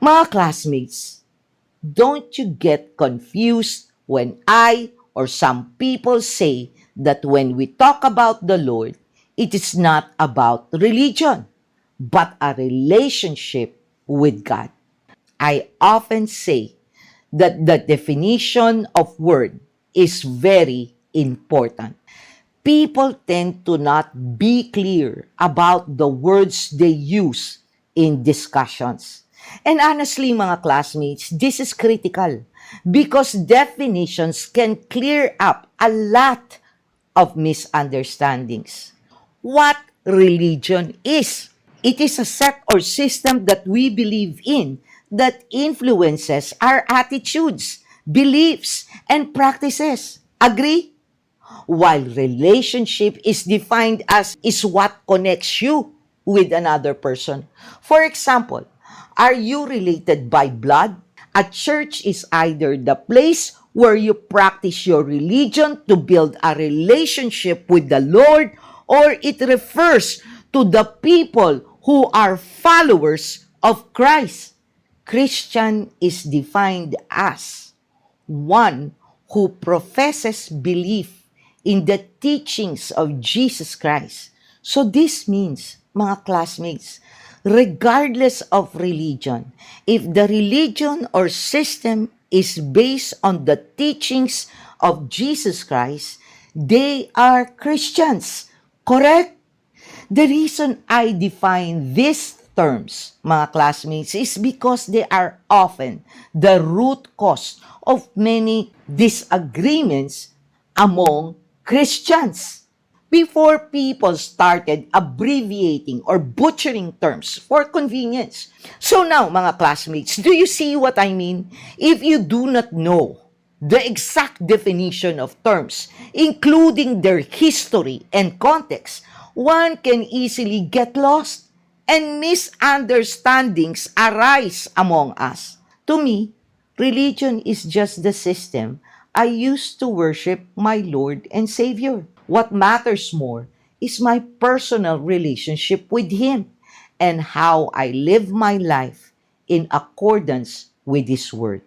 Mga classmates, don't you get confused when I or some people say that when we talk about the Lord, it is not about religion, but a relationship with God. I often say that the definition of word is very important. People tend to not be clear about the words they use in discussions. And honestly, mga classmates, this is critical because definitions can clear up a lot of misunderstandings. What religion is? It is a set or system that we believe in that influences our attitudes, beliefs, and practices. Agree? While relationship is defined as is what connects you with another person. For example, are you related by blood? A church is either the place where you practice your religion to build a relationship with the Lord, or it refers to the people who are followers of Christ. Christian is defined as one who professes belief in the teachings of Jesus Christ. So this means, mga classmates, regardless of religion, if the religion or system is based on the teachings of Jesus Christ, they are Christians. Correct? The reason I define these terms, mga classmates, is because they are often the root cause of many disagreements among Christians. Before people started abbreviating or butchering terms for convenience. So now, mga classmates, do you see what I mean? If you do not know the exact definition of terms, including their history and context, one can easily get lost and misunderstandings arise among us. To me, religion is just the system I use to worship my Lord and Savior. What matters more is my personal relationship with Him and how I live my life in accordance with His Word.